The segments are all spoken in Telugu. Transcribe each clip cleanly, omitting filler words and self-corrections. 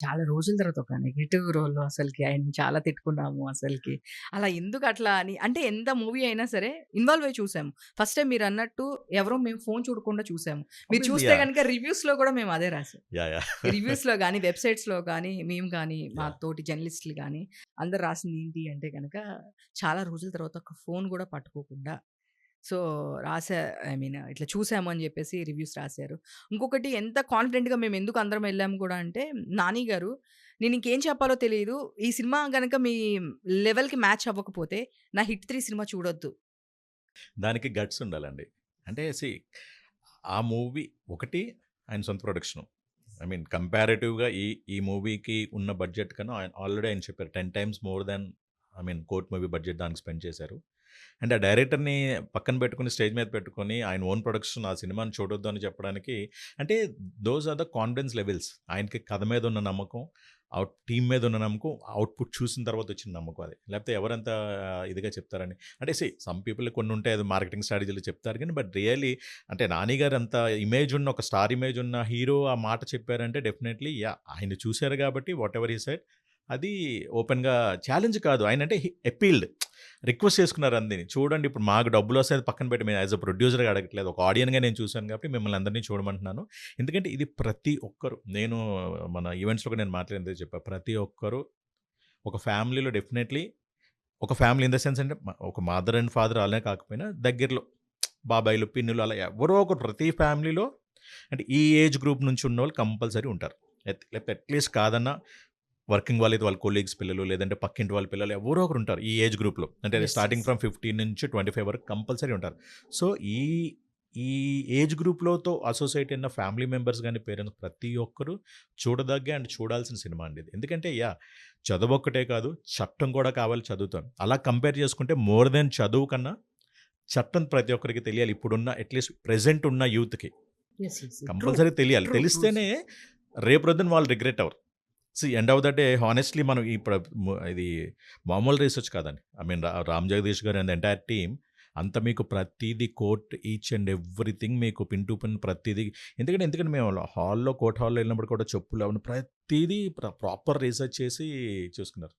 చాలా రోజుల తర్వాత ఒక నెగెటివ్ రోల్‌లో అసలకి ఆయన్ని చాలా తిట్టుకున్నాము అసలకి. అలా ఎందుకట్లా అని అంటే ఎంత మూవీ అయినా సరే ఇన్వాల్వ్ అయ్యి చూసాము. ఫస్ట్ టైమ్ మీరన్నట్టు ఎవరో మేము ఫోను చూడకుండా చూసాము. మీరు ఆబ్వియస్లీ చూస్తే యాహ్! గనుక రివ్యూస్‌లో కూడా మేము అదే రాసాం. యాహ్! రివ్యూస్‌లో గాని, వెబ్‌సైట్స్‌లో గాని, మేము గాని, మా యాహ్! తోటి జర్నలిస్ట్‌లు గాని అందరూ రాసింది ఏంటి అంటే గనక చాలా రోజుల తర్వాత ఒక ఫోను గూడా పట్టుకోకుండా సో, రాసా ఐ మీన్ ఇట్లా చూసాము అని జెప్పేసి రివ్యూస్ రాసారు. ఇంకొకటి ఎంత కాన్ఫిడెంట్‌గా మేమెందుకు అందరం ఎళ్ళాము గూడా అంటే, నాని గారు నేనింకేం చెప్పాలో తెలీదు. ఈ సినిమా గనక మీ లెవెల్‌కి మ్యాచ్ అవ్వకపోతే నా 'హిట్ 3' సినిమా చూడొద్దు. దానికి గట్స్ ఉండాలండి. అంటే ఆ మూవీ ఒకటి ఆయన సొంత ప్రొడక్షను. ఐ మీన్ కంపారేటివ్‌గా ఈ మూవీకి ఉన్న బడ్జెట్ కన్నా ఆల్రెడీ ఆయన చెప్పారు 10 times more than I mean 'court' movie budget దానికి స్పెండ్ చేశారు. అండ్ ఆ డైరెక్టర్‌ని పక్కన పెట్టుకొని, స్టేజ్ మీద పెట్టుకొని, ఆయన ఓన్ ప్రొడక్షన్ ఆ సినిమాని చూడొద్దు అని చెప్పడానికి అంటే those are the confidence levels. ఆయనకి కథ మీద ఉన్న నమ్మకం, టీమ్ మీద ఉన్న నమ్మకం, అవుట్‌పుట్ చూసిన తర్వాత వచ్చిన నమ్మకం అది. లేకపోతే ఎవరంత ఇదిగా చెప్తారని. అంటే సమ్ పీపుల్ కొన్ని ఉంటాయి అది మార్కెటింగ్ స్ట్రాటజీలు చెప్తారు గానీ, బట్ రియల్లీ అంటే 'నాని' గారు అంత ఇమేజ్ ఉన్న ఒక స్టార్ ఇమేజ్ ఉన్న హీరో ఆ మాట చెప్పారంటే డెఫినైట్‌లీ యాహ్! ఆయన చూసారు కాబట్టి వాటెవర్ హి సెడ్ అది ఓపెన్‌గా ఛాలెంజ్ కాదు. ఆయనంటే అపీల్డ్. రిక్వెస్ట్ చేసుకున్నారు అందరిని. చూడండి ఇప్పుడు మాకు డబ్బులొస్తాయి అది పక్కన పెట్టి మేము యాస్ ఎ ప్రొడ్యూసర్‌గా అడగట్లేదు. ఒక ఆడియన్‌గా నేను చూసాను కాబట్టి మిమ్మల్ని అందరిని చూడమంటున్నాను. ఎందుకంటే ఇది ప్రతి ఒక్కరు నేను మన ఈవెంట్స్‌లో కూడా నేను మాట్లాడిందే చెప్పా. ప్రతి ఒక్కరు ఒక ఫ్యామిలీలో డెఫినైట్‌లీ ఒక ఫ్యామిలీ ఇన్ ద సెన్స్ అంటే ఒక మదర్ అండ్ ఫాదర్ అలానే కాకపోయినా దగ్గరలో బాబాయిలు, పిన్నులు అలా ఎవరో ఒకరు ప్రతి ఫ్యామిలీలో అంటే ఈ ఏజ్ గ్రూప్ నుంచి ఉన్నోళ్ళు కంపల్సరీ ఉంటారు. లేకపోతే అట్‌లీస్ట్ కాదన్నా వర్కింగ్ వాళ్ళైతే వాళ్ళ కొలీగ్స్ పిల్లలు, లేదంటే పక్కింటి వాళ్ళ పిల్లలు ఎవరో ఒకరు ఉంటారు. ఈ ఏజ్ గ్రూప్‌లో. అంటే యెస్. Starting yes. ఫ్రమ్ 15 నుంచి 25 వరకు కంపల్సరీ ఉంటారు. సో, ఈ ఈ ఏజ్ గ్రూప్‌లోతో అసోసియేట్ అయిన ఫ్యామిలీ మెంబర్స్ గాని, పేరెంట్స్ ప్రతి ఒక్కరు చూడదగ్గ అండ్ చూడాల్సిన సినిమా అండి ఇది. ఎందుకంటే చదువొక్కటే కాదు, చట్టం కూడా కావాలి చదువుతోని. అలా కంపేర్ చేసుకుంటే మోర్ దెన్ చదువు కన్నా చట్టం ప్రతి ఒక్కరికి తెలియాలి. ఇప్పుడున్న అట్‌లీస్ట్ ప్రెజెంట్ ఉన్న యూత్‌కి. యెస్. యెస్. ట్రూ. కంపల్సరీ తెలియాలి. ట్రూ. ట్రూ. తెలిస్తేనే రేపొద్దున వాళ్ళు రిగ్రెట్ అవ్వరు. End of the day honestly మనం ఇప్పుడు ఇది మామూలు రీసెర్చ్ కాదండి. ఐ మీన్ 'రామ్ జగదీష్' గారు అండ్ ఎంటైర్ టీమ్ అంత మీకు ప్రతీది కోట్ ఈచ్ అండ్ ఎవ్రీథింగ్ మీకు పిన్ టు పిన్ ప్రతీది ఎందుకంటే మేము కోర్ట్ హాల్‌లో వెళ్ళినప్పుడు కూడా చెప్పులు అవన్నీ ప్రతీదీ ప్రాపర్ రీసెర్చ్ చేసి చూసుకున్నారు.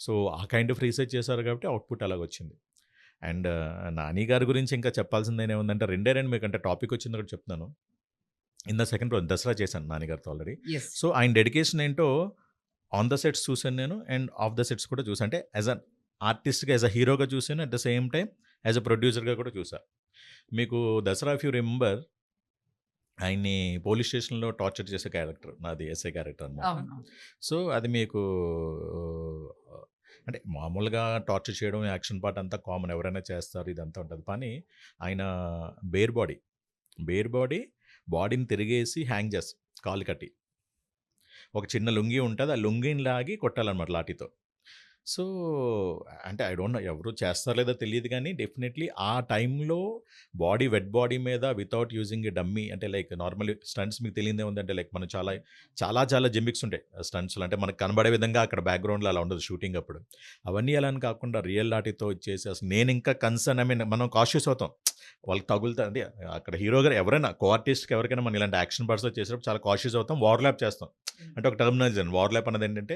సో, ఆ కైండ్ ఆఫ్ రీసెర్చ్ చేశారు కాబట్టి అవుట్‌పుట్ అలాగొచ్చింది. అండ్ 'నాని' గారి గురించి ఇంకా చెప్పాల్సిందేముందంటే రెండే 2 మీకంటే టాపిక్ వచ్చింది ఒకటి చెప్తున్నాను. ఇన్ ద సెకండ్ రోజు దసరా చేశాను 'నాని' గారితో ఆల్రెడీ. యెస్. సో, ఆయన డెడికేషన్ ఏంటో ఆన్ ద సెట్స్ చూసాను నేను. అండ్ ఆఫ్ ద సెట్స్ కూడా చూసా. అంటే యాస్ ఎన్ ఆర్టిస్ట్‌గా, యాస్ ఎ హీరోగా చూసాను. At the same time as a ప్రొడ్యూసర్‌గా కూడా చూసా. మీకు 'దసరా' ఇఫ్ యూ రిమెంబర్ ఆయన్ని పోలీస్ స్టేషన్‌లో టార్చర్ చేసే క్యారెక్టర్ నాది ఎస్ఐ క్యారెక్టర్ అనమాట. అవునవును. సో, అది మీకు అంటే మామూలుగా టార్చర్ చేయడం, యాక్షన్ పార్ట్ అంతా కామన్ ఎవరైనా చేస్తారు. ఇదంతా ఉంటది. కానీ ఆయన బేర్ బాడీ, బేర్ బాడీ బాడీని తిరిగేసి హ్యాంగ్ చేస్తారు కాళ్ళు కట్టి. ఒక చిన్న లుంగీ ఉంటది. ఆ లుంగీని లాగి కొట్టాలనమాట లాఠీతో. సో, అంటే ఐ డోంట్ నో ఎవరు చేస్తారో లేదో తెలీదు గానీ డెఫినైట్‌లీ ఆ టైంలో వెట్ బాడీ మీద వితౌట్ యూజింగ్ ఎ డమ్మీ అంటే లైక్ నార్మల్లీ స్టంట్స్ మీకు తెలియనిదేముందంటే లైక్ మనం చాలా జిమ్మిక్స్ ఉంటాయి స్టంట్స్‌లో. అంటే మనకు కనబడే విధంగా అక్కడ బ్యాక్‌గ్రౌండ్‌లో అలా ఉండదు షూటింగ్ అప్పుడు. అవన్నీ అలా అని కాకుండా రియల్ లాఠీతో ఇచ్చేసి అసలు నేనింకా కన్సర్న్ ఐ మీన్ మనం కాషియస్ అవుతాం. వాళ్ళకి తగులుతా అంటే అక్కడ హీరో గారు ఎవరైనా ఆర్టిస్ట్‌కి ఎవరికైనా మనం ఇలాంటి యాక్షన్ పార్ట్స్‌లో చేసేటప్పుడు చాలా కాషియస్ అవుతాం. ఓవర్‌లాప్ చేస్తాం. అంటే ఒక టర్మినాలజీ అండి. ఓవర్‌లాప్ అన్నదేంటంటే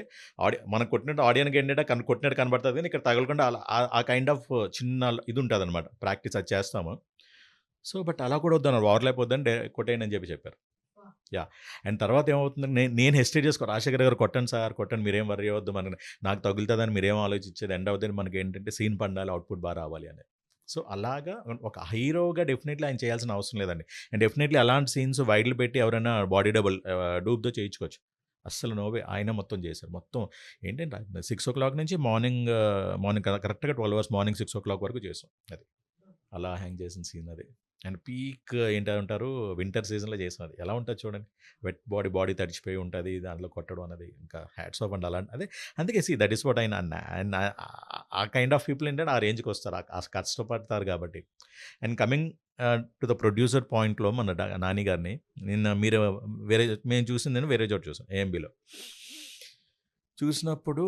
మనం కొట్టినట్టు ఆడియన్‌కి ఏంటంటే కొట్టినట్టు కనపడతది గానీ, ఇక్కడ తగలకుండా అలా ఆ కైండ్ ఆఫ్ చిన్న ఇది ఉంటదనమాట. ప్రాక్టీస్ అది చేస్తాము. సో, బట్ అలా కూడా వద్దన్నారు. ఓవర్‌లాప్ వద్దని కొట్టేయండి అని చెప్పారు. యాహ్! అండ్ తర్వాత ఏమవుతుందంటే నేను హెసిటేట్ చేసుకో రాజశేఖర్ గారు కొట్టండి సార్ కొట్టండి మీరేం వర్రీ అవ్వద్దు నాకు తగులుతదని మీరేం ఆలోచించేది ఎండ్ ఆఫ్ ద డే మనకేంటంటే సీన్ పండాలి, అవుట్‌పుట్ రావాలి అని. సో, అలాగా ఒక హీరోగా డెఫినైట్‌లీ ఆయన చేయాల్సిన అవసరం లేదండి. అండ్ డెఫినైట్‌లీ అలాంటి సీన్స్ వైడ్‌లు పెట్టి ఎవరైనా బాడీ డూప్‌తో చేయించుకోవచ్చు. అస్సలు నో వే. ఆయనే మొత్తం చేశారు. మొత్తం ఏంటంటే 6:00 నుంచి మార్నింగ్ కరెక్ట్‌గా 12 అవర్స్ మార్నింగ్ 6:00 వరకు చేసాం. అది. అలా హ్యాంగ్ చేసిన సీన్ అది. అండ్ పీక్ ఏంటంటారు వింటర్ సీజన్‌లో చేసాం అది. ఎలా ఉంటది చూడండి. వెట్ బాడీ తడిచిపోయి ఉంటది. దాంట్లో కొట్టడం అన్నది ఇంకా హ్యాట్స్ ఆఫ్ అండి. అదే అందుకే దట్ ఈస్ వాట్ ఆయన ఆయన ఆ కైండ్ ఆఫ్ పీపుల్ ఏంటంటే ఆ రేంజ్‌కొస్తారు. ఆ కష్టపడతారు కాబట్టి. And coming to the producer పాయింట్‌లో మన 'నాని' గారిని నిన్న మీరు వేరే మేము చూసిందేమో వేరే చోట చూసాం ఏఎంబీలో. చూసినప్పుడు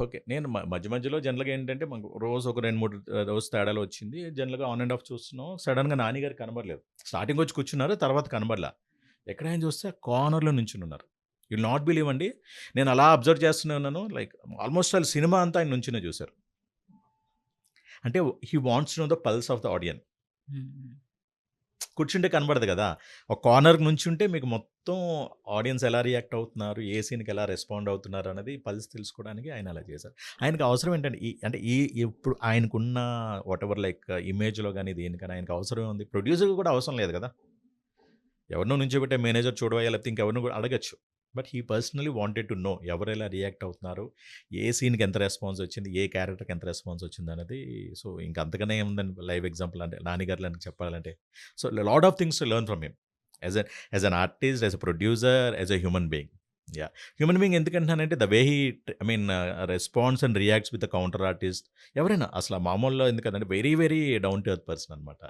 ఓకే. నేను మధ్య మధ్యలో జనరల్‌గా ఏంటంటే మాకు రోజు ఒక 2, 3 రోజు తేడాలో వచ్చింది. జనరల్‌గా ఆన్ అండ్ ఆఫ్ చూస్తున్నాం. సడెన్‌గా 'నాని' గారు కనబడలేదు. స్టార్టింగ్ వచ్చి కూర్చున్నారు. తర్వాత కనబడలా. ఎక్కడ ఆయన చూస్తే కార్నర్‌లో నించొనున్నారు. యూ విల్ నాట్ బిలీవ్ అండి. నేను అలా అబ్జర్వ్ చేస్తూనే ఉన్నాను. లైక్ ఆల్మోస్ట్ ఆల్ సినిమా అంతా ఆయన నుంచునే చూసారు. అంటే he wants to know the pulse of the audience. హ్మ్. కూర్చుంటే కనబడదు గదా! ఒక కార్నర్‌కి నుంచుంటే మీకు మొత్తం ఆడియన్స్ ఎలా రియాక్ట్ అవుతున్నారు, ఏ సీన్‌కి ఎలా రెస్పాండ్ అవుతున్నారు అన్నది పల్స్ తెలుసుకోవడానికి ఆయన అలా చేశారు. ఆయనకి అవసరం ఏంటంటే అంటే ఇప్పుడు ఆయనకున్న వాటెవర్ లైక్ ఇమేజ్‌లో గాని, దేనికని ఆయనకి అవసరం ఉంది. ప్రొడ్యూసర్‌కి కూడా అవసరం లేదు గదా! ఎవరినో నుంచోబెట్టే మేనేజర్ చూడవయ్యా లేకపోతే ఇంకెవరినో కూడా అడగొచ్చు. But he personally wanted to know ఎవరెలా రియాక్ట్ అవుతున్నారు, ఏ సీన్‌కి ఎంత రెస్పాన్స్ వచ్చింది, ఏ క్యారెక్టర్‌కి ఎంత రెస్పాన్స్ వచ్చిందనేది. సో, ఇంక అంతకన్నా ఏముందండి లైవ్ ఎగ్జాంపుల్ అంటే 'నాని' గారిలాగా చెప్పాలంటే. So, lot of things to learn from him. As as an artist, as a producer, as a human being. Yeah! Human being ఎందుకంటున్నానంటే the way he I mean responds and reacts with the counter artist ఎవరైనా అసల మామూలులో ఎందుకనంటే very, very down to earth person అనమాట.